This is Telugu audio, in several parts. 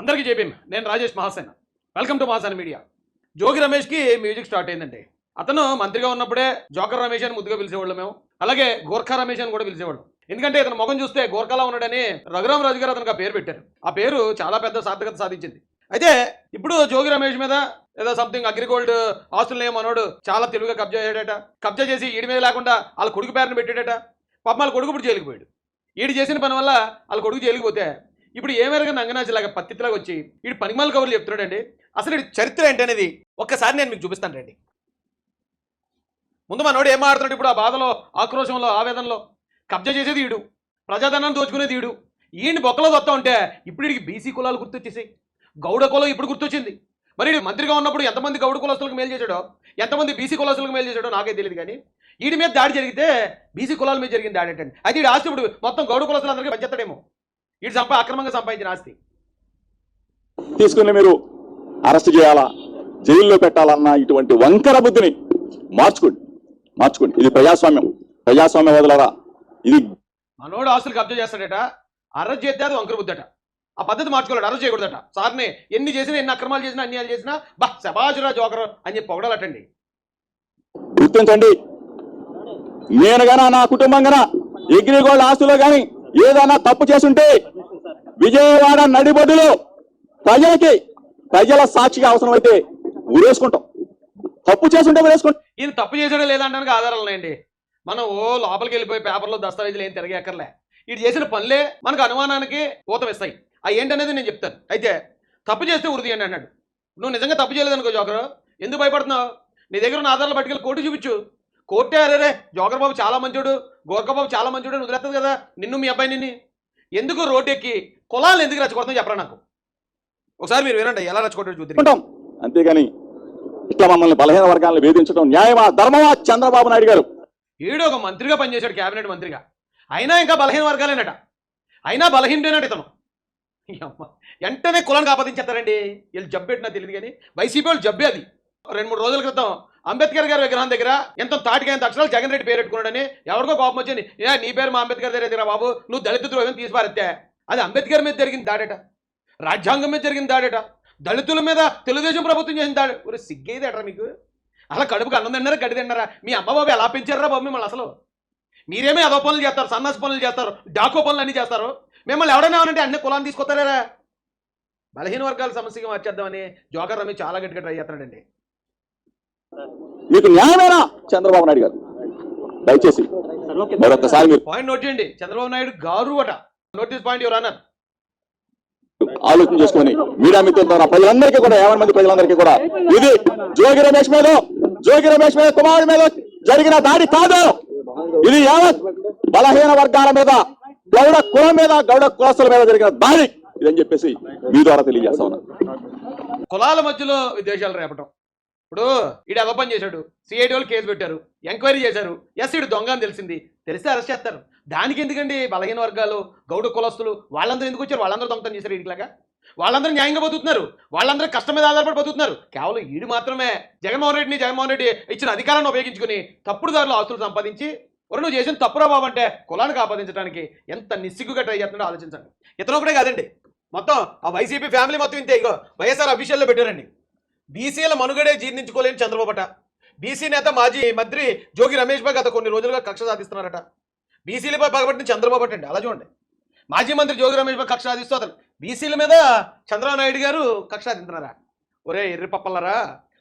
అందరికీ జేబీఎం. నేను Rajesh Mahasena. Welcome to Mahasena media. Jogi రమేష్కి మ్యూజిక్ స్టార్ట్ అయిందండి. అతను మంత్రిగా ఉన్నప్పుడే జోకర్ రమేష్ అని ముద్దుగా పిలిచేవాళ్ళం మేము. అలాగే గోర్ఖా రమేష్ అని కూడా పిలిచేవాళ్ళం. ఎందుకంటే ఇతను ముఖం చూస్తే గోర్ఖాలా ఉన్నాడని రఘురామ్ రాజు గారు అతనికి ఆ పేరు పెట్టారు. ఆ పేరు చాలా పెద్ద సార్థకత సాధించింది. అయితే ఇప్పుడు జోగి రమేష్ మీద ఏదో సంథింగ్ అగ్రిగోల్డ్ ఆస్తులు మనోడు చాలా తెలివిగా కబ్జా చేశాడట. కబ్జా చేసి ఈడి మీద లేకుండా వాళ్ళ కొడుకు పేరుని పెట్టాడట. పాపం వాళ్ళ కొడుకు ఇప్పుడు జైలుకి పోయాడు. ఈడు చేసిన పని వల్ల వాళ్ళ కొడుకు జైలుకి పోతే ఇప్పుడు ఏమేరగా నంగనాచిలాగా పత్తిలాగా వచ్చి వీడు పనిమాల కబుర్లు చెప్తున్నాడండి. అసలు వీడి చరిత్ర ఏంటి అనేది ఒక్కసారి నేను మీకు చూపిస్తాను రండి. ముందు మనోడు ఏం మాడుతున్నాడు ఇప్పుడు ఆ బాధలో, ఆక్రోశంలో, ఆవేదనలో. కబ్జా చేసేది ఈడు, ప్రజాధనాన్ని దోచుకునేది ఈడు. ఈయన్ని బొక్కలో వస్తా ఉంటే ఇప్పుడు వీడికి బీసీ కులాలు గుర్తొచ్చేసాయి, గౌడ కులం ఇప్పుడు గుర్తొచ్చింది. మరి వీడు మంత్రిగా ఉన్నప్పుడు ఎంతమంది గౌడ కులస్తులకు మేలు చేశాడో, ఎంతమంది బీసీ కులస్తులకు మేలు చేశాడో నాకే తెలియదు. కానీ వీడి మీద దాడి జరిగితే బీసీ కులాల మీద జరిగిన దాడి ఏంటండి. అయితే వీడు ఆస్తి ఇప్పుడు మొత్తం గౌడ కులస్తులందరికీ పంచేస్తాడేమో. వీడు అక్రమంగా సంపాదించిన ఆస్తి తీసుకుని మీరు అరెస్ట్ చేయాలా, జైల్లో పెట్టాలన్న ఇటువంటి వంకర బుద్ధిని మార్చుకోండి. ఇది ప్రజాస్వామ్యవాదులారా. ఇది మనోడు ఆస్తులు కబ్జా చేస్తాడట, అరెస్ట్ చేస్తే అది వంకర బుద్ధట. ఆ పద్ధతి మార్చుకోలేడు, అరెస్ట్ చేయకూడదట. సార్ని ఎన్ని చేసినా, ఎన్ని అక్రమాలు చేసినా, అన్యాయాలు చేసినా శబాజురా జోకర్ అని చెప్పి పొగడాలటండి. గుర్తించండి, నేను గానా నా కుటుంబం గానా అగ్రిగోల్డ్ ఆస్తులో కానీ ఏదైనా తప్పు చేసుంటే విజయవాడ నడిబొడ్డులో ప్రజల సాక్షిగా అవసరమైతే ఊరేసుకుంటాం. తప్పు చేసుంటే ఊరేసుకుంటాం. ఈయన తప్పు చేసాడో లేదంటానికి ఆధారాలు ఉన్నాయండి. మనం లోపలికి వెళ్ళిపోయి పేపర్లో దస్తావేజులు ఏం తిరగక్కర్లే. వీడు చేసిన పనులే మనకు అనుమానానికి ఊతం ఇస్తాయి. అవి ఏంటనేది నేను చెప్తాను. అయితే తప్పు చేస్తే ఉరిది అని అన్నాడు. నువ్వు నిజంగా తప్పు చేయలేదనుకో జోకర్, ఎందుకు భయపడుతున్నావు? నీ దగ్గర ఉన్న ఆధారాలు పట్టుకెళ్ళి కోర్టు చూపించు. కోర్టే అరే జోకర్ బాబు చాలా మంచోడు, గోర్ఖా బాబు చాలా మంచోడు అని వదిలేస్తుంది కదా నిన్ను, మీ అబ్బాయిని. ఎందుకు రోడ్డు ఎక్కి కులాలను ఎందుకు రెచ్చగొడతావు చెప్పరా నాకు. ఒకసారి మీరు వినండి ఎలా రెచ్చగొట్టాడు చూద్దాం. అంతేగాని ఇట్లా మమ్మల్ని బలహీన వర్గాలను వేధించడం న్యాయమా, ధర్మమా? చంద్రబాబు నాయుడు గారు ఈడు ఒక మంత్రిగా పనిచేశాడు, క్యాబినెట్ మంత్రిగా. అయినా ఇంకా బలహీన వర్గాలేనట, అయినా బలహీనట ఇతను. వెంటనే కులానికి ఆపాదించేస్తారండి. వీళ్ళు జబ్బెట్టినా తెలియదు కానీ వైసీపీ వాళ్ళు జబ్బే అది. 2-3 రోజుల క్రితం అంబేద్కర్ గారి విగ్రహం దగ్గర ఎంత తాటికైనంత అక్షరాలు జగన్ రెడ్డి పేరు పెట్టుకున్నాడని ఎవరికో కోపం వచ్చింది. నీ పేరు మా అంబేద్కర్ దగ్గర బాబు, నువ్వు దళిత ద్రోహం తీసిపారెత్తే. అది అంబేద్కర్ మీద జరిగిన దాడట, రాజ్యాంగం మీద జరిగిన దాడట, దళితుల మీద తెలుగుదేశం ప్రభుత్వం చేసిన దాడి. ఒక సిగ్గేదేటరా మీకు? అలా కడుపుకి అన్నం తిన్నారా, గడ్డి తిన్నారా? మీ అమ్మ బాబు ఎలా పెంచారా బాబు మిమ్మల్ని? అసలు మీరేమీ అదో పనులు చేస్తారు, సన్నాసి పనులు చేస్తారు, డాకో పనులు అన్నీ చేస్తారు. మిమ్మల్ని ఎవడైనా అంటే అన్ని కులాన్ని తీసుకొస్తారా? బలహీన వర్గాల సమస్యగా మార్చేద్దామని జోకర్ రమేష్ చాలా గట్టిగా ట్రై చేస్తున్నాడండి. మీకు న్యాయమేనా చంద్రబాబు నాయుడు గారు? దయచేసి మరొకసారి మీరు పాయింట్ నోట్ చేయండి. చంద్రబాబు నాయుడు గారు అట. Notice point your honour. ఆలోచన చేసుకొని మీడియా మిత్రుల ద్వారా ప్రజలందరికీ కూడా, 50 మంది ప్రజలందరికీ కూడా ఇది జోగి రమేష్ మీద కుమారుడి మీద జరిగిన దాడి కాదు. ఇది యావత్ బలహీన వర్గాల మీద, గౌడ కులం మీద, గౌడ కులస్తుల మీద జరిగిన దాడి ఇదని చెప్పేసి మీ ద్వారా తెలియజేస్తా ఉన్నా. కులాల మధ్యలో విద్వేషాలు రేపటం. ఇప్పుడు ఈడు ఎలా పని చేశాడు, సిఐడి వాళ్ళు కేసు పెట్టారు, ఎంక్వైరీ చేశారు. ఈడు దొంగ అని తెలిస్తే అరెస్ట్ చేస్తారు. దానికి ఎందుకండి బలహీన వర్గాలు, గౌడ కులస్తులు వాళ్ళందరూ ఎందుకు వచ్చారు? వాళ్ళందరూ దొంగతనం చేశారు వీడిలాగా. వాళ్ళందరూ న్యాయంగా బతుకుతున్నారు, వాళ్ళందరూ కష్టం మీద ఆధారపడి బతుకుతున్నారు. కేవలం ఈడు మాత్రమే జగన్మోహన్ రెడ్డి ఇచ్చిన అధికారాన్ని ఉపయోగించుకుని తప్పుడు దారిలో ఆస్తులు సంపాదించి, నువ్వు చేసిన తప్పురా బాబు అంటే కులానికి ఆపాదించడానికి ఎంత నిస్సిగ్గుగా ట్రై చేస్తున్నాడో ఆలోచించండి. ఇతను ఒకటే కాదండి, మొత్తం ఆ వైసీపీ ఫ్యామిలీ మొత్తం ఇంతే. ఇగో వైఎస్ఆర్ అఫీషియల్లో పెట్టారండి. బీసీల మనుగడే జీర్ణించుకోలేని చంద్రబాబుట. బీసీ నేత మాజీ మంత్రి జోగి రమేష్ బాబు గత కొన్ని రోజులుగా కక్ష సాధిస్తున్నారట. బీసీలపై పగబట్టిన చంద్రబాబు అండి. అలా చూడండి, మాజీ మంత్రి జోగి రమేష్ బాబు కక్ష సాధిస్తూ అతను బీసీల మీద చంద్రబాబు నాయుడు గారు కక్ష సాధిస్తున్నారా? ఒరే ఎర్రిపప్పలారా,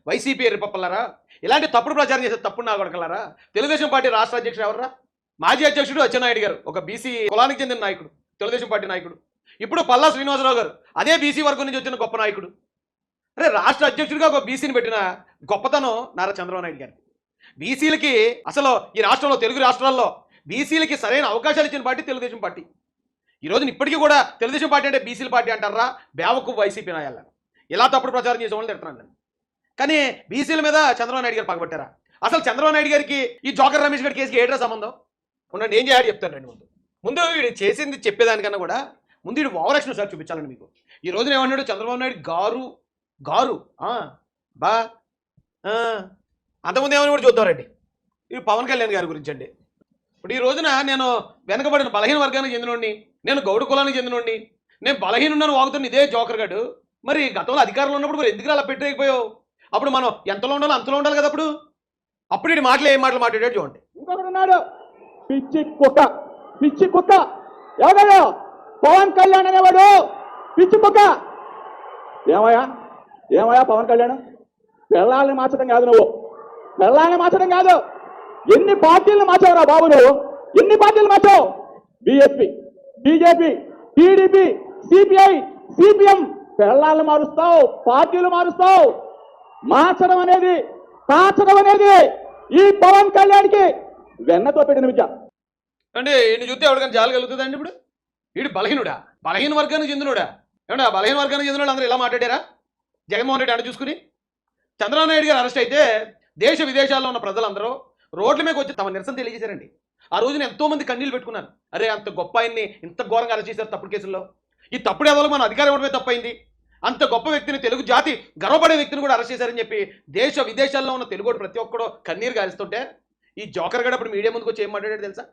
వైసీపీ ఎర్రిపప్పలారా, ఇలాంటి తప్పుడు ప్రచారం చేసే తప్పుడు నా కొడకలారా. తెలుగుదేశం పార్టీ రాష్ట్ర అధ్యక్షుడు ఎవర్రా? మాజీ అధ్యక్షుడు అచ్చెన్నాయుడు గారు, ఒక బీసీ కులానికి చెందిన నాయకుడు, తెలుగుదేశం పార్టీ నాయకుడు. ఇప్పుడు పల్లా శ్రీనివాసరావు గారు అదే బీసీ వర్గం నుంచి వచ్చిన గొప్ప నాయకుడు. అరే రాష్ట్ర అధ్యక్షుడిగా ఒక బీసీని పెట్టిన గొప్పతనం నారా చంద్రబాబు నాయుడు గారు. బీసీలకి అసలు ఈ రాష్ట్రంలో, తెలుగు రాష్ట్రాల్లో బీసీలకి సరైన అవకాశాలు ఇచ్చిన పార్టీ తెలుగుదేశం పార్టీ. ఈ రోజున ఇప్పటికీ కూడా తెలుగుదేశం పార్టీ అంటే బీసీల పార్టీ అంటారా? బేవకు వైసీపీ నాయాల ఇలా తప్పుడు ప్రచారం చేసే వాళ్ళని తిడుతున్నాను. కానీ బీసీల మీద చంద్రబాబు నాయుడు గారు పగబట్టారా? అసలు చంద్రబాబు నాయుడు గారికి ఈ జోకర్ రమేష్ గారి కేసుకి ఏట్రా సంబంధం? ఉండండి, ఏం చేయాలి చెప్తానండి. ముందు వీడు చేసింది చెప్పేదానికన్నా కూడా ముందు వీడు ఓవరాక్షన్ సార్ చూపించాలండి మీకు. ఈ రోజున ఏమన్నాడు చంద్రబాబు నాయుడు గారు బా అంతకుముందు ఏమని కూడా చూద్దామండి. ఇది పవన్ కళ్యాణ్ గారి గురించి అండి. ఇప్పుడు ఈ రోజున నేను వెనకబడిన బలహీన వర్గానికి చెందినోడిని, నేను గౌడ కులానికి చెందినోడిని, నేను బలహీనున్నాను వాగుతున్న ఇదే జోకర్ గాడు. మరి గతంలో అధికారంలో ఉన్నప్పుడు మరి ఎందుకు అలా పెట్టలేకపోయావు? అప్పుడు మనం ఎంతలో ఉండాలో అంతలో ఉండాలి కదా. అప్పుడు ఈ మాటలు ఏం మాటలు మాట్లాడాడు చూడండి. ఇంకొకడు ఉన్నాడు, పిచ్చి కుక్క. పిచ్చి కుక్క ఎవడో పవన్ కళ్యాణ్ అనేవాడు పిచ్చి కుక్క. ఏమయ్యా ఏమయ్యా పవన్ కళ్యాణ్, పెళ్ళాలని మార్చడం కాదు, నువ్వు పెళ్ళాలని మార్చడం కాదు, ఎన్ని పార్టీలను మార్చావురా బాబు నువ్వు? ఎన్ని పార్టీలు మార్చావు? BSP, BJP, TDP, CPI, CPM. పెళ్ళాలను మారుస్తావు, పార్టీలు మారుస్తావు. మార్చడం అనేది, కాచడం అనేది ఈ పవన్ కళ్యాణ్కి వెన్నతో పెట్టిన విద్య. అంటే ఈయన చూస్తే ఎవరికైనా జాలి కలుగుతుందండి? ఇప్పుడు వీడు బలహీనుడా, బలహీన వర్గానికి చెందినోడా? ఏమన్నా బలహీన వర్గానికి చెందిన అందరూ ఇలా మాట్లాడారా? జగన్మోహన్ రెడ్డి అడ చూసుకుని చంద్రబాబు నాయుడు గారు అరెస్ట్ అయితే దేశ విదేశాల్లో ఉన్న ప్రజలందరూ రోడ్ల మీదకి వచ్చి తమ నిరసన తెలియజేశారండి. ఆ రోజున ఎంతో మంది కన్నీళ్ళు పెట్టుకున్నారు. అరే అంత గొప్ప ఆయన్ని ఇంత ఘోరంగా అరెస్ట్ చేశారు తప్పుడు కేసుల్లో. ఈ తప్పుడు ఎవరో మన అధికారం ఇవ్వడమే తప్పైంది. అంత గొప్ప వ్యక్తిని, తెలుగు జాతి గర్వపడే వ్యక్తిని కూడా అరెస్ట్ చేశారని చెప్పి దేశ విదేశాల్లో ఉన్న తెలుగుడు ప్రతి ఒక్కడో కన్నీరు గారుస్తుంటే ఈ జోకర్ గడ ఇప్పుడు మీడియా ముందుకు వచ్చి ఏం మాట్లాడాడు తెలుసా?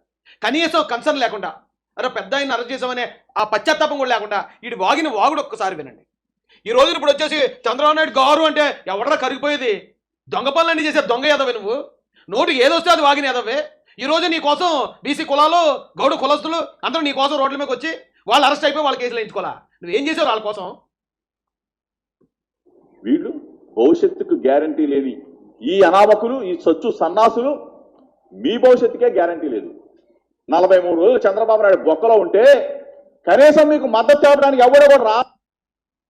కనీసం కన్సర్న్ లేకుండా, అరే పెద్ద ఆయన అరెస్ట్ చేసామనే ఆ పశ్చాత్తాపం కూడా లేకుండా వీడి వాగిన వాగుడు ఒక్కసారి వినండి. ఈ రోజు ఇప్పుడు వచ్చేసి చంద్రబాబు నాయుడు గారు అంటే ఎవడరా కరిగిపోయేది? దొంగ పనులన్నీ చేసే దొంగ యాదవే నువ్వు. నోటికి ఏదొస్తే అది వాగిన యాదవే. ఈ రోజు నీ కోసం బీసీ కులాలు, గౌడు కులస్తులు అందరూ నీ కోసం రోడ్ల మీదకి వచ్చి వాళ్ళు అరెస్ట్ అయిపోయి వాళ్ళ కేసులు వేయించుకోవాలా? నువ్వేం చేసావు వాళ్ళ కోసం? వీళ్ళు భవిష్యత్తుకు గ్యారంటీ లేని ఈ అనామకులు, ఈ సొచ్చు సన్నాసులు మీ భవిష్యత్తుకే గ్యారంటీ లేదు. 43 రోజులు చంద్రబాబు నాయుడు బొక్కలో ఉంటే కనీసం మీకు మద్దతు తెలపడానికి ఎవడో కూడా రా.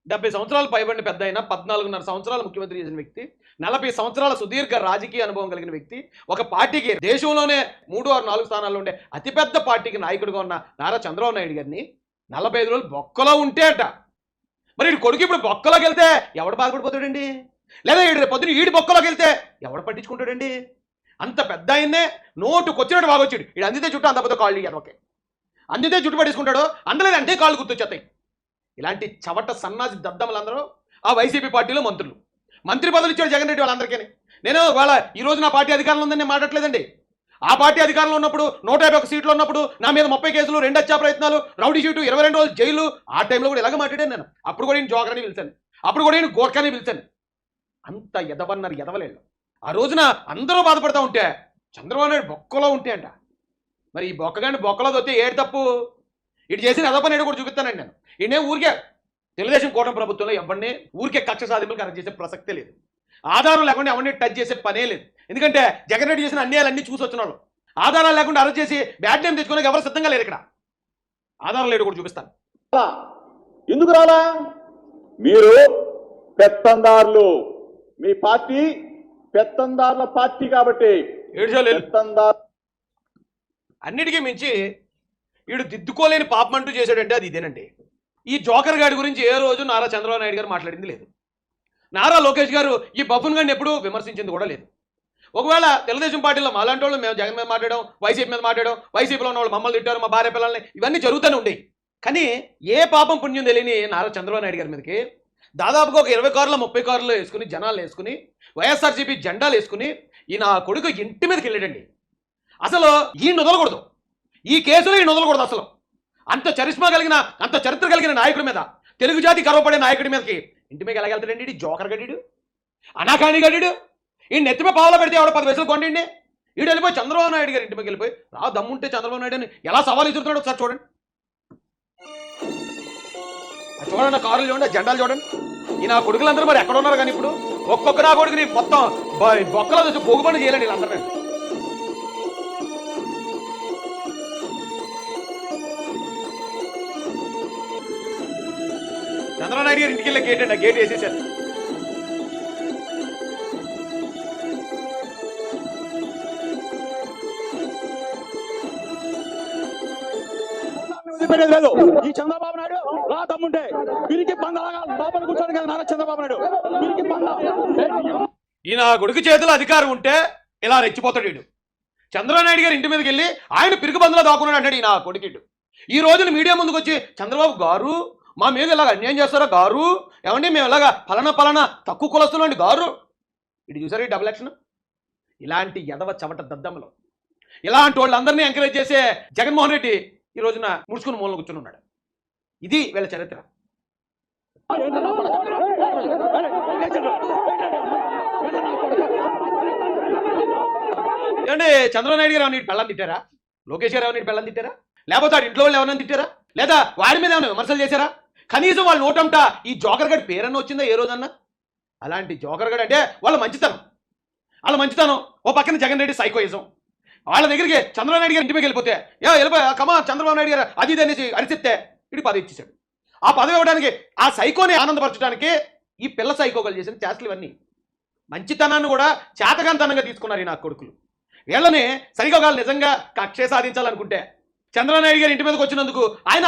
70 సంవత్సరాలు పైబడిన పెద్ద అయినా 14.5 సంవత్సరాలు ముఖ్యమంత్రి చేసిన వ్యక్తి, 40 సంవత్సరాల సుదీర్ఘ రాజకీయ అనుభవం కలిగిన వ్యక్తి, ఒక పార్టీకి దేశంలోనే 3 or 4 స్థానాల్లో ఉండే అతిపెద్ద పార్టీకి నాయకుడిగా ఉన్న నారా చంద్రబాబు నాయుడు గారిని 45 రోజులు బొక్కలో ఉంటే అట. మరి వీడి కొడుకు ఇప్పుడు బొక్కలోకి వెళ్తే ఎవడు బాధపడిపోతాడండి? లేదా వీడి పొద్దున వీడి బొక్కలోకి వెళ్తే ఎవడు పట్టించుకుంటాడండి? అంత పెద్ద ఆయన్నే నోటుకొచ్చినట్టు బాగొచ్చాడు. వీడు అందితే చుట్టూ అంత పెద్ద కాళ్ళు ఇవ్వకే, అందితే చుట్టు పట్టేసుకుంటాడు, అందలేదు అంటే కాళ్ళు గుర్తొచ్చేస్తాయి. ఇలాంటి చవట సన్నాసి దద్దములందరూ ఆ వైసీపీ పార్టీలో మంత్రులు, మంత్రి పదవులు ఇచ్చాడు జగన్ రెడ్డి వాళ్ళందరికీ. నేను వాళ్ళ ఈ రోజు నా పార్టీ అధికారంలో ఉందని నేను మాట్లాడలేదండి. ఆ పార్టీ అధికారంలో ఉన్నప్పుడు 151 సీట్లు ఉన్నప్పుడు నా మీద 30 కేసులు, 2 హత్యా ప్రయత్నాలు, రౌడీ షీటు, 22 రోజులు జైలు. ఆ టైంలో కూడా ఇలాగ మాట్లాడాను నేను. అప్పుడు కూడా నేను జోకర్ అని పిలిచాను, అప్పుడు కూడా నేను గోర్ఖాని పిలిచాను. అంత ఎదవన్నారు ఎదవలేళ్ళు. ఆ రోజున అందరూ బాధపడతా ఉంటే చంద్రబాబు నాయుడు బొక్కలో ఉంటే అంట. మరి ఈ బొక్కగాని బొక్కలో వస్తే ఏడు తప్పు? ఇటు చేసిన ఎదపనేడు కూడా చూపిస్తానండి నేను. ఈయనే ఊరికే తెలుగుదేశం కూటమి ప్రభుత్వంలో ఎవరిని ఊరికే కక్ష సాధింపులు కరెక్ట్ చేసే ప్రసక్తే లేదు. ఆధారం లేకుండా ఎవరిని టచ్ చేసే పనే లేదు. ఎందుకంటే జగన్ రెడ్డి చేసిన అన్యాయాలన్నీ చూసి వచ్చిన వాళ్ళు ఆధారాలు లేకుండా అరెస్ట్ చేసి బ్యాడ్ నేమ్ తెచ్చుకోవడానికి ఎవరు సిద్ధంగా లేరు. ఇక్కడ ఆధారం లేడు కూడా చూపిస్తాను. ఎందుకు రాలా? మీరు పెత్తందారులు, మీ పార్టీ పెత్తందారుల పార్టీ కాబట్టి అన్నిటికీ మించి వీడు దిద్దుకోలేని పాపం అంటూ చేశాడంటే అది ఇదేనండి. ఈ జోకర్ గాడి గురించి ఏ రోజు నారా చంద్రబాబు నాయుడు గారు మాట్లాడింది లేదు. నారా లోకేష్ గారు ఈ బఫున్ గారిని ఎప్పుడూ విమర్శించింది కూడా లేదు. ఒకవేళ తెలుగుదేశం పార్టీలో మాలాంటి వాళ్ళు మేము జగన్ మీద మాట్లాడడం, వైసీపీ మీద మాట్లాడడం, వైసీపీలో ఉన్న వాళ్ళు మమ్మల్ని తిట్టారు, మా భార్య పిల్లల్ని, ఇవన్నీ జరుగుతూనే ఉండేవి. కానీ ఏ పాపం పుణ్యం తెలియని నారా చంద్రబాబు నాయుడు గారి మీదకి దాదాపుగా ఒక 20 కార్లు 30 కార్లు వేసుకుని, జనాలు వేసుకుని, వైఎస్ఆర్సీపీ జెండాలు వేసుకుని ఈ నా కొడుకు ఇంటి మీదకి వెళ్ళాడండి. అసలు ఈయన వదలకూడదు, ఈ కేసులో ఈయన వదలకూడదు. అసలు అంత చరిష్మా కలిగిన, అంత చరిత్ర కలిగిన నాయకుడి మీద, తెలుగు జాతి గర్వపడే నాయకుడి మీదకి ఇంటి మీద ఎలాగెళ్తాడండి? జోకర్ గడ్డీడు, అనాకాని గడ్డీడు. ఈ నెత్తిమే పావులో పెడితే ఎవడో 10 పైసలు కొండండి. వీడు వెళ్ళిపోయి చంద్రబాబు నాయుడు గారి ఇంటి మీద వెళ్ళిపోయి రా దమ్ముంటే చంద్రబాబు నాయుడు అని ఎలా సవాల్ ఇస్తున్నాడు ఒకసారి చూడండి. చూడండి, కారులు చూడండి, జెండాలు చూడండి. ఈ నా కొడుకులందరూ మరి ఎక్కడ ఉన్నారు? కానీ ఇప్పుడు ఒక్కొక్క నా కొడుకుని మొత్తం బొక్కలో వచ్చి పోగుపని చేయాలండి వీళ్ళందరూ. చంద్రబాబు నాయుడు గారు ఇంటికి వెళ్ళే గేట్ అండి, గేట్ వేసేసారు. లేదు. ఈ చంద్రబాబు నాయుడు రా దమ్ముంటే వీరికి బందలాగా లోపల కూర్చోండి కదా నారా చంద్రబాబు నాయుడు. వీరికి ఈయన కొడుకు చేతిలో అధికారం ఉంటే ఇలా రెచ్చిపోతాడు వీడు. చంద్రబాబు నాయుడు గారు ఇంటి మీదకి వెళ్ళి ఆయన పిరుగు బందులో దాక్కున్నాడు అంటాడు ఈ నా కొడుకు. ఈ రోజున మీడియా ముందుకు వచ్చి చంద్రబాబు గారు మా మీద ఇలాగ అన్యాయం చేస్తారా గారు, ఏమండి మేము ఇలాగా పలానా తక్కువ కులస్తున్నాండి గారు. ఇటు చూసారు ఈ డబుల్ యాక్షన్. ఇలాంటి ఎదవ చవట దద్దమ్మలో ఇలాంటి వాళ్ళందరినీ ఎంకరేజ్ చేసే జగన్మోహన్ రెడ్డి ఈ రోజున ముడుచుకుని మూలలో కూర్చుని ఉన్నాడు. ఇది వీళ్ళ చరిత్ర. ఏమంటే చంద్రబాబు నాయుడు గారు నీటి పెళ్ళని తిట్టారా? లోకేష్ గారు నీటి పెళ్ళని తిట్టారా? లేకపోతే వాడి ఇంట్లో వాళ్ళు ఎవరైనా తిట్టారా? లేదా వాడి మీద ఏమైనా విమర్శలు చేశారా? కనీసం వాళ్ళ నోటంట ఈ జోకర్ గడి పేరన్నా వచ్చిందా ఏ రోజన్నా? అలాంటి జోకర్ గడి అంటే వాళ్ళ మంచితనం ఓ పక్కన జగన్ రెడ్డి సైకోయిజం. వాళ్ళ దగ్గరికి చంద్రబాబు నాయుడు గారు ఇంటి మీద వెళ్ళిపోతే వెళ్ళిపోయా కమా చంద్రబాబు నాయుడు గారు అది ఇది అనేసి అరిచిస్తే ఇటు పదవి ఇచ్చేసాడు. ఆ పదవి ఇవ్వడానికి ఆ సైకోని ఆనందపరచడానికి ఈ పిల్ల సైకోగలు చేసిన చేష్టలు ఇవన్నీ. మంచితనాన్ని కూడా చేతగాంతనంగా తీసుకున్నారు ఈ నా కొడుకులు. వీళ్ళని సరిగా వాళ్ళు నిజంగా కక్ష సాధించాలనుకుంటే చంద్రబాబు నాయుడు గారి ఇంటి మీదకి వచ్చినందుకు ఆయన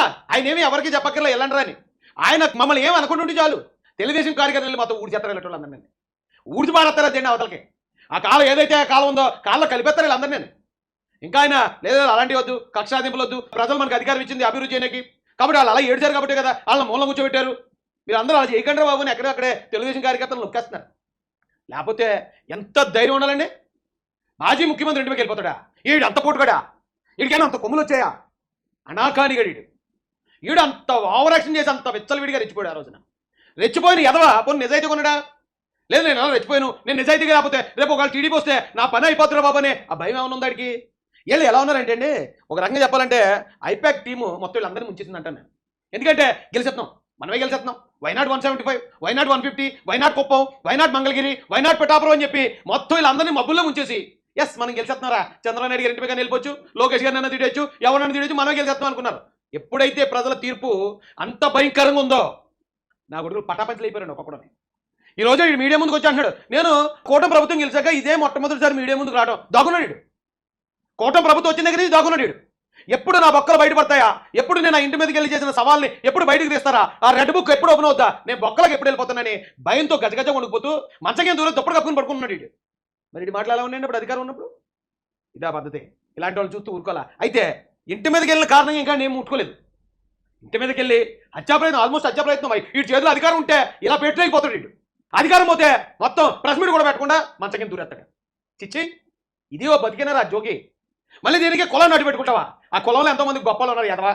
ఏమీ ఎవరికి చెప్పక్కర్లా వెళ్ళండి అని ఆయన మమ్మల్ని ఏమి అనుకుంటుంటే చాలు తెలుగుదేశం కార్యకర్తలు మొత్తం ఊడి చేస్తారు వెళ్ళేటోళ్ళు అందరినీ ఊడిచి పారేస్తారు అదేంటి అవతలకి. ఆ కాలం ఏదైతే కాలం ఉందో కాళ్ళలో కలిపేస్తారు వీళ్ళందరినీ. ఇంకా ఆయన లేదా అలాంటివి వద్దు, కక్ష సాధింపులు వద్దు, ప్రజలు మనకు అధికారం ఇచ్చింది అభివృద్ధి చేయడానికి, కాబట్టి వాళ్ళు అలా ఏడ్చారు కాబట్టి కదా వాళ్ళని మూలం కూర్చోబెట్టారు. మీరు అందరూ అలా చేయకండి బాబుని ఎక్కడెక్కడే తెలుగుదేశం కార్యకర్తలు నొక్కేస్తున్నారు. లేకపోతే ఎంత ధైర్యం ఉండాలండి? మాజీ ముఖ్యమంత్రి ఇంటి మీద వెళ్ళిపోతాడా? ఈడు అంత పోటుగాడా? వీడికైనా అంత కొమ్ములు వచ్చాయా? అనాకానిగడు ఈడు అంత ఓవరాక్షన్ చేసి అంత విచ్చలవిడిగా రెచ్చిపోయాడు. ఆ రోజున రెచ్చిపోయిన ఎదవా పోనీ నిజాయితీ కొనడా? లేదు నేను ఎలా రెచ్చిపోయాను, నేను నిజాయితీగా రాకపోతే రేపు ఒకవేళ టీడీపీ వస్తే నా పని అయిపోతున్నా బాబు అని ఆ భయం ఏమైనా ఉందా వాడికి? వీళ్ళు ఎలా ఉన్నారంటే అండి, ఒక రకంగా చెప్పాలంటే ఐపాక్ టీము మొత్తం వీళ్ళందరినీ ముంచేసింది అంటాను నేను. ఎందుకంటే గెలిచేస్తున్నాం, మనమే గెలిచేస్తున్నాం. Why not 175, why not 150, why not Kuppam, why not Mangalagiri, why not Pithapuram అని చెప్పి మొత్తం వీళ్ళందరినీ మబ్బుల్లో ముంచేసి మనం గెలిచేస్తున్నారా, చంద్రబాబు నాయుడు గారి ఇంటి మీద వెళ్ళిపోవచ్చు, లోకేష్ గారిని తీయచ్చు, ఎవరైనా తీయచ్చు, మనమే గెలిచేస్తున్నాం అనుకున్నారు. ఎప్పుడైతే ప్రజల తీర్పు అంత భయంకరంగా ఉందో నా కొడుకులు పటాపంచలు అయిపోయారండి ఒక్కొక్కడని. ఈ రోజు ఈ మీడియా ముందుకు వచ్చి అంటున్నాడు నేను కూటమి ప్రభుత్వం గెలిచాక ఇదే మొట్టమొదటిసారి మీడియా ముందుకు రావడం. దాగున్నాడు కూటమి ప్రభుత్వం వచ్చిన దగ్గర దాగున్నాడు. ఎప్పుడు నా బొక్కలు బయటపడతాయా, ఎప్పుడు నేను ఆ ఇంటి మీదకి వెళ్ళి చేసిన సవాల్ని ఎప్పుడు బయటకు తీస్తారా, ఆ రెడ్ బుక్ ఎప్పుడు ఓపెన్ అవుతా, నేను బొక్కలకు ఎప్పుడు వెళ్ళిపోతానని భయంతో గజగజ వణికిపోతూ మంచం దూరం తప్పుడు కప్పుకుని పడుకున్నాడు వీడు. మరి ఇది మాట్లాడాలా ఉన్నాయండి ఇప్పుడు అధికారం ఉన్నప్పుడు? ఇదా పద్ధతి. ఇలాంటి వాళ్ళు చూస్తూ ఊరుకోవాలా? అయితే ఇంటి మీదకి వెళ్ళిన కారణం ఇంకా నేను ముట్టుకోలేదు. ఇంటి మీదకి వెళ్ళి హత్యాప్రయత్నం, ఆల్మోస్ట్ హత్యాప్రయత్నం అయ్యి వీడి చేతిలో అధికారం ఉంటే ఇలా పెట్టలేకపోతాడు వీడు. అధికారం పోతే మొత్తం ప్రెస్ మీట్ కూడా పెట్టకుండా మంచం కింద దూరేస్తాడు. చిచ్చి, ఇది ఓ బతికినారా జోగి? మళ్ళీ దీనికి కులాన్ని అడ్డు పెట్టుకుంటావా? ఆ కులంలో ఎంతోమంది గొప్పలు ఉన్నారు ఎదవా.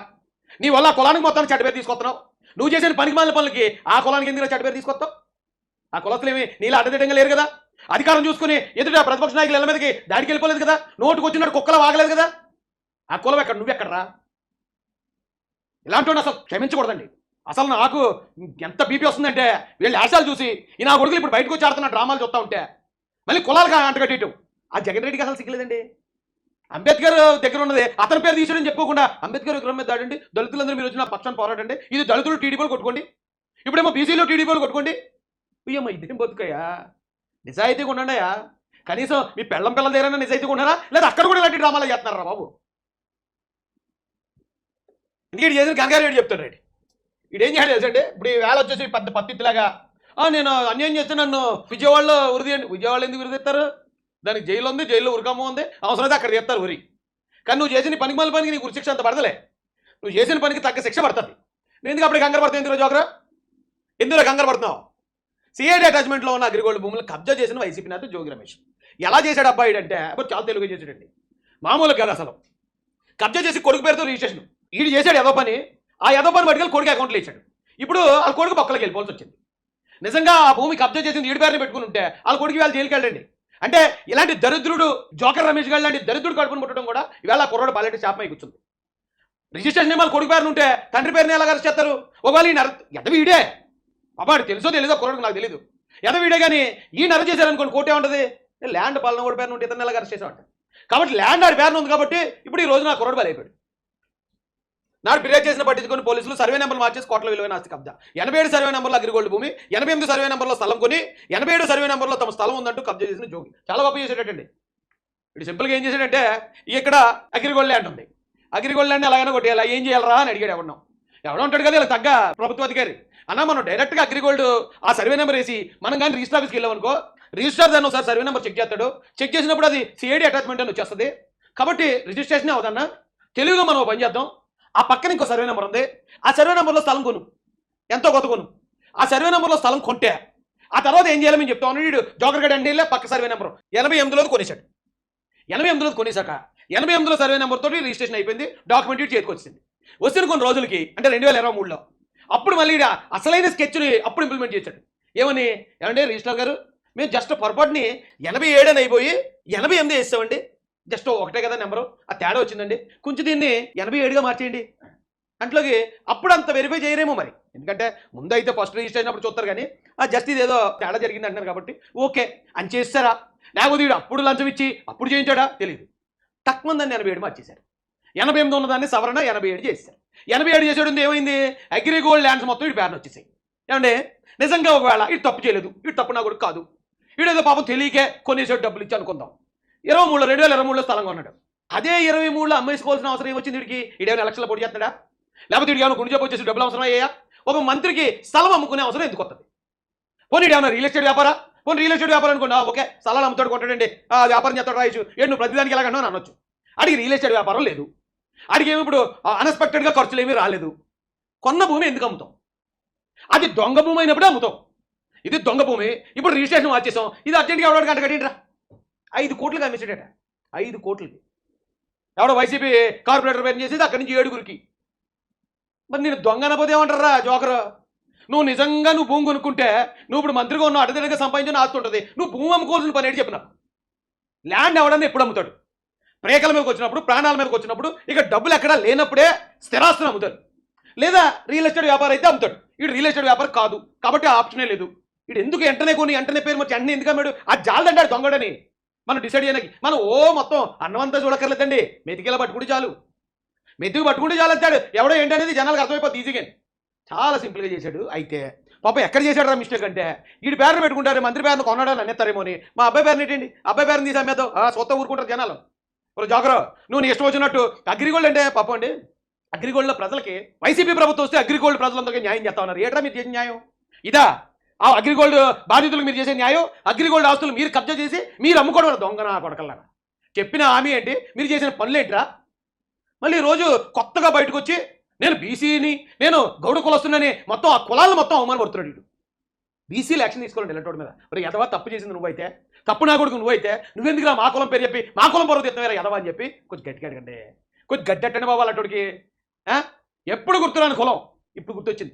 నీ వల్ల ఆ కులానికి మొత్తానికి చెడ్డ పేరు తీసుకొస్తున్నావు. నువ్వు చేసిన పనికి మాలిన పనులకి ఆ కులానికి ఎందుకు చెడ్డ పేరు తీసుకొస్తావు? ఆ కులస్తులు ఏమి నీళ్ళు అడ్డదిడ్డంగా లేరు కదా. అధికారం చూసుకుని ఎదుట ప్రతిపక్ష నాయకులు ఇళ్ళ మీదకి దాడికి వెళ్ళిపోలేదు కదా. నోటుకు వచ్చినట్టు కుక్కలా వాగలేదు కదా. ఆ కులం ఎక్కడ, నువ్వెక్కడరా? ఇలాంటి అసలు క్షమించకూడదండి. అసలు నాకు ఎంత బీపీ వస్తుందంటే వీళ్ళు యాసాలు చూసి ఈ నా కొడుకులు ఇప్పుడు బయటకు వచ్చి ఆడుతున్న డ్రామాలు చూస్తూ ఉంటే మళ్ళీ కులాలుగా అంటగట్టేయటం. ఆ జగన్ రెడ్డికి అసలు సిగ్గలేదండి. అంబేద్కర్ దగ్గర ఉన్నది అతని పేరు తీసేయడం చెప్పుకోకుండా అంబేద్కర్ విగ్రహం మీద దాడండి, దళితులందరూ మీరు వచ్చిన పక్షాన్ని పోరాడండి, ఇది దళితులు టీడీపీలు కొట్టుకోండి, ఇప్పుడేమో బీసీలో టీడీపీలు కొట్టుకోండి. అయ్యమ్మ ఇదేం బతుకయ్యా? నిజాయితీగా ఉండండియా. కనీసం మీ పిల్లం దగ్గర నిజాయితీగా ఉన్నారా, లేదా అక్కడ కూడా ఇలాంటి డ్రామాలు చేస్తున్నారా బాబు? ఇంకేడు చేసిన కనగారెడ్డి చెప్తాడు రేడి. ఇడేం చేయాలి తెలుసండి, ఇప్పుడు ఈ వేళ వచ్చేసి పెద్ద పత్తిలాగా నేను అన్యాయం చేస్తే నన్ను విజయవాడలో ఉరిదీయండి. విజయవాడలో ఎందుకు ఉరిదీస్తారు? దానికి జైలు ఉంది, జైల్లో ఉరికమ్మ ఉంది, అవసరమైతే అక్కడ చేస్తారు ఉరి. కానీ నువ్వు చేసిన పనికి మళ్ళీ పనికి నీకు ఉరిశిక్ష అంత పడతలే. నువ్వు చేసిన పనికి తగ్గ శిక్ష పడుతుంది. నేను ఎందుకు అప్పుడు కంగారు పడుతుంది? ఎందుకు జోకరా, ఎందులో కంగారు పడుతున్నావు? సిఐడి అటాచ్మెంట్లో ఉన్న అగ్రిగోల్డ్ భూములు కబ్జా చేసిన వైసీపీ నేత జోగి రమేష్ ఎలా చేశాడు అబ్బాయి అంటే చాలా తెలుగుగా చేసాడండి. మామూలుగా కాదు అసలు. కబ్జా చేసి కొడుకు పేరుతో రిజిస్ట్రేషన్ ఈడు చేశాడు ఏదో పని. ఆ ఏదో పని పట్టుకెళ్ళి కొడుకు అకౌంట్లో ఇచ్చాడు. ఇప్పుడు వాళ్ళ కొడుకు పక్కలకి వెళ్ళిపోవాల్సి వచ్చింది. నిజంగా ఆ భూమి కబ్జా చేసింది ఈడు పేరుని పెట్టుకుని ఉంటే వాళ్ళ కొడుకు వాళ్ళు జైలుకి వెళ్ళండి. అంటే ఇలాంటి దరిద్రుడు జోకర్ రమేష్ గారు లాంటి దరిద్రుడు కడుపును పుట్టడం కూడా ఇవాళ కుర్రోడు పాలెట్టి శాపమై కూర్చుంది. రిజిస్ట్రేషన్ వాళ్ళ కొడుకు పేరును ఉంటే తండ్రి పేరుని ఎలా అరెస్ట్ చేస్తారు? ఒకవేళ ఈ ఎదవీడే అబ్బాడు తెలుసో తెలీదో కుర్రోడు నాకు తెలీదు, ఎదవీడే కానీ ఈ నర చేశారనుకోండి కోర్టు ఏమంటది? ల్యాండ్ పాలన కూడా పేరును ఉంటే ఇతను ఎలా అరెస్ట్ చేసామంట. కాబట్టి ల్యాండ్ ఆడి పేరును ఉంది కాబట్టి ఇప్పుడు ఈ రోజు నా కుర్రోడు బలైపోయాడు. నాడు ఫిర్యాదు చేసిన పట్టించుకొని పోలీసులు సర్వే నెంబర్లు మార్చేసి కోట్ల విలువైన ఆస్తి కబ్జా. 87 సర్వే నెంబర్లో అగ్రిగోల్డ్ భూమి, 88 సర్వే నెంబర్లో స్థలం కొని 87 సర్వే నెంబర్లో తమ స్థలం ఉందంటూ కబ్జా చేసిన జోగి చాలా గొప్ప చేసేటండి. ఇప్పుడు సింపుల్గా ఏం చేశాడంటే ఇక్కడ అగ్రిగోల్డ్ ల్యాండ్ ఉంది, అగ్రిగోల్డ్ ల్యాండ్ ఎలాగైనా కొట్టేయాలా, ఏం చేయాలరా అని అడిగాడు. ఎవడో ఉంటాడు కదా ఇలా తగ్గ ప్రభుత్వ అధికారి. అన్నా మనం డైరెక్ట్గా అగ్రిగోల్డ్ ఆ సర్వే నెంబర్ వేసి మనం కానీ రిజిస్టర్ ఆఫీస్కి వెళ్ళామనుకో, రిజిస్టర్ దాన్ని ఒకసారి సర్వే నెంబర్ చెక్ చేస్తాడు. చెక్ చేసినప్పుడు అది సిఐడి అటాచ్మెంట్ అని వచ్చేస్తుంది. కాబట్టి రిజిస్ట్రేషన్ అవుదన్నా, తెలుగుగా మనం పని చేద్దాం. ఆ పక్కన ఇంకో సర్వే నెంబర్ ఉంది, ఆ సర్వే నెంబర్లో స్థలం కొను, ఎంతో కొత్త కొను. ఆ సర్వే నెంబర్లో స్థలం కొంటే ఆ తర్వాత ఏం చేయాలి మేము చెప్తా ఉన్నాడు. వీడు జోకర్ గడ్ అంటే పక్క సర్వే నెంబర్ 88లో కొనేశాడు. 88లో కొనేశాక 88లో సర్వే నెంబర్ తోటి రిజిస్ట్రేషన్ అయిపోయింది, డాక్యుమెంట్ చేతికి వచ్చింది. వచ్చిన కొన్ని రోజులకి అంటే 2023లో అప్పుడు మళ్ళీ ఈడ అసలైన స్కెచ్ని అప్పుడు ఇంప్లిమెంట్ చేశాడు. ఏమని? ఏమంటే రిజిస్టర్ గారు మేము జస్ట్ పొరపాటుని 87 అని అయిపోయి 88 వేస్తామండి, జస్ట్ ఒకటే కదా నెంబరు, ఆ తేడా వచ్చిందండి, కొంచెం దీన్ని 87గా మార్చేయండి అంట్లోకి. అప్పుడు అంత వెరిఫై చేయరేమో మరి, ఎందుకంటే ముందు అయితే ఫస్ట్ రిజిస్టర్ అయినప్పుడు చూస్తారు కానీ జస్ట్ ఇది ఏదో తేడా జరిగింది అంటున్నారు కాబట్టి ఓకే అని చేస్తారా, లేకపోతే వీడు అప్పుడు లంచం ఇచ్చి అప్పుడు చేయించాడా తెలియదు. తక్కువ దాన్ని 87 మార్చేశారు. 88 ఉన్నదాన్ని సవరణ 87 చేశారు. 87 చేసాడు ఏమైంది? అగ్రిగోల్డ్ ల్యాండ్స్ మొత్తం వీడి పేరున వచ్చేసాయి. ఏమంటే నిజంగా ఒకవేళ ఇటు తప్పు చేయలేదు, ఇటు తప్పు నా కూడా కాదు, వీడేదో పాపం తెలియకే కొనేసాడు డబ్బులు ఇచ్చి అనుకుందాం. 2023లో స్థలం కొన్నాడు. అదే 23లో అమ్మేసుకోవాల్సిన అవసరం ఏమొచ్చింది వీడికి? వీడేమైనా ఎలక్షన్లో పోటీ చేస్తాడా? లేకపోతే వీడికి ఏమైనా గుండె జబ్బు వచ్చేసి డబ్బులు అవసరం అయ్యా? ఒక మంత్రికి స్థలం అమ్ముకునే అవసరం ఎందుకు వస్తుంది? పోనీ ఏమన్నా రియల్ ఎస్టేట్ వ్యాపారా? పోనీ రియల్ ఎస్టేట్ వ్యాపారం అనుకున్నా ఓకే, స్థలాలు అమ్ముతాడు కొంటాడండి, వ్యాపారం చేస్తాడు రాయొచ్చు, నువ్వు ప్రతిదానికి ఎలాగన్నా అని అనొచ్చు. అడిగి రియల్ ఎస్టేట్ వ్యాపారం లేదు, అడిగి ఏమి ఇప్పుడు అన్ఎక్స్పెక్టెడ్గా ఖర్చులు ఏమీ రాలేదు. కొన్న భూమి ఎందుకు అమ్ముతాం? అది దొంగ భూమి అయినప్పుడే అమ్ముతాం. ఇది దొంగ భూమి, ఇప్పుడు రిజిస్ట్రేషన్ మార్చేసాం, ఇది అర్జెంట్గా ఎవడో గంట కట్టిండ్రా 5 కోట్లుగా అమ్మేసాడట. 5 కోట్లకి ఎవడో వైసీపీ కార్పొరేటర్ పేరు చేసేది అక్కడి నుంచి 7గురికి. మరి నేను దొంగ అనపోతే ఏమంటారా జోకరు? నువ్వు నిజంగా నువ్వు భూమి కొనుక్కుంటే నువ్వు ఇప్పుడు మంత్రిగా ఉన్నావు, అడ్డదిడ్డగా సంపాదించిన ఆస్తి ఉంటుంది, నువ్వు భూమి అమ్ముకోవాల్సిన పని ఏంటి చెప్పినా? ల్యాండ్ ఎవడన్నా ఎప్పుడు అమ్ముతాడు? ప్రేకల మీదకి వచ్చినప్పుడు, ప్రాణాల మీదకి వచ్చినప్పుడు, ఇక డబ్బులు ఎక్కడా లేనప్పుడే స్థిరాస్తులు అమ్ముతాడు, లేదా రియల్ ఎస్టేట్ వ్యాపారం అయితే అమ్ముతాడు. వీడు రియల్ ఎస్టేట్ వ్యాపారం కాదు కాబట్టి ఆ ఆప్షనే లేదు. వీడు ఎందుకు వెంటనే కొని వెంటనే పేరు వచ్చి వెంటనే ఎందుకు అమ్మాడు? ఆ జాలదంటాడు దొంగడని మనం డిసైడ్ చేయడానికి. మనం మొత్తం అన్నమంతా చూడక్కర్లేదండి, మెతికిలా పట్టుకుంటే చాలు, మెతుకు పట్టుకుంటే చాలు అంటాడు. ఎవడో ఏంటనేది జనాలకు అర్థమైపోతుంది ఈజీగా. చాలా సింపుల్గా చేశాడు. అయితే పాప ఎక్కడ చేశాడు రా మిస్టేక్ అంటే, వీడి పేరును పెట్టుకుంటారు, మంత్రి పేరును కొన్నాడని అనేస్తారేమో అని. మా అబ్బాయి పేరుని ఏంటండి, అబ్బాయి పేరుని తీసి అమ్మేద్దాం, సొంత ఊరుకుంటారు జనాలు. ఒక జాగ్రత్త, నువ్వు నీ ఇష్టం వచ్చినట్టు. అగ్రిగోల్డ్ అంటే పాపం అండి, అగ్రిగోల్డ్లో ప్రజలకి వైసీపీ ప్రభుత్వం వస్తే అగ్రిగోల్డ్ ప్రజలందరికీ న్యాయం చేస్తా ఉన్నారు. ఏట్రా మీరు చేసే న్యాయం ఇదా? ఆ అగ్రిగోల్డ్ బాధితులకు మీరు చేసే న్యాయం? అగ్రిగోల్డ్ ఆస్తులు మీరు కబ్జా చేసి మీరు అమ్ముకోవడం దొంగన కొడకల్లాగా. చెప్పిన హామీ ఏంటి? మీరు చేసిన పనులేంట్రా? మళ్ళీ రోజు కొత్తగా బయటకు వచ్చి నేను బీసీని, నేను గౌడ కులస్తున్నాని మొత్తం ఆ కులాలను మొత్తం అవమానపడుతున్నాడు వీడు. బీసీలు యాక్షన్ తీసుకోండి ఎలక్టోడ్ మీద. మరి ఎదవా తప్పు చేసింది నువ్వైతే, తప్పు నా కొడుకు నువ్వైతే నువ్వెందుకురా మా కులం పేరు చెప్పి మా కులం పరువు తెత్తవేరా ఎదవా అని చెప్పి కొంచెం గట్టిగా అడగండి, కొంచెం గడ్డట్టండి బాబు అలటోడికి. ఎప్పుడు గుర్తురాని కులం ఇప్పుడు గుర్తొచ్చింది.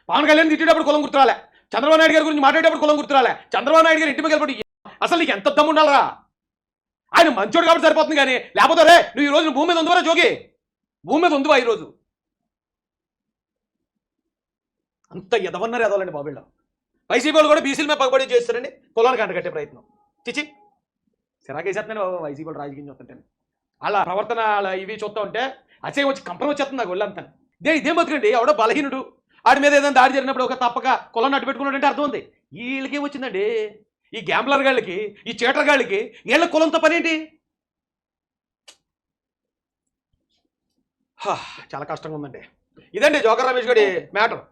పవన్ కళ్యాణ్ తిట్టేటప్పుడు కులం గుర్తురాలే, చంద్రబాబు నాయుడు గారి గురించి మాట్లాడేటప్పుడు కులం గుర్తురాలే, చంద్రబాబు నాయుడు గారు ఇంటి మీద వెళ్ళి అసలు నీకు ఎంత దమ్ము ఉండాలరా? ఆయన మంచోడు కాబట్టి సరిపోతుంది కానీ లేకపోతే రే నువ్వు ఈ రోజు భూమి మీద ఉందివరా జోగి, భూమి మీద ఉందివా ఈరోజు? అంత ఎదవన్నారు ఎదవాలండి బాబుళ్ళ. వైసీపీ వాళ్ళు కూడా బీసీల మీద పగబడి చేస్తారండి, కులానికి అంటగట్టే ప్రయత్నం. చిచి సిరాకేసేస్తున్నాను బాబు వైసీపీ వాళ్ళు రాజకీయం చూస్తుంటాను. అలా ప్రవర్తన అలా ఇవి చూస్తూ ఉంటే అచ్చయ్య వచ్చి కంపరం వచ్చేస్తుంది నాకు ఒళ్ళంతా. ఇదేం బతుకండి, ఎవడో బలహీనుడు ఆడి మీద ఏదైనా దాడి జరిగినప్పుడు ఒక తప్పక కులాన్ని అడ్డు పెట్టుకున్నాడంటే అర్థం ఉంది. వీళ్ళకేం వచ్చిందండి, ఈ గ్యాంబ్లర్ గాళ్ళకి, ఈ చీటర్ గాళ్ళకి వీళ్ళ కులంతో పనేంటి? చాలా కష్టంగా ఉందండి. ఇదండి జోకర్ రమేష్ గారి మ్యాటర్.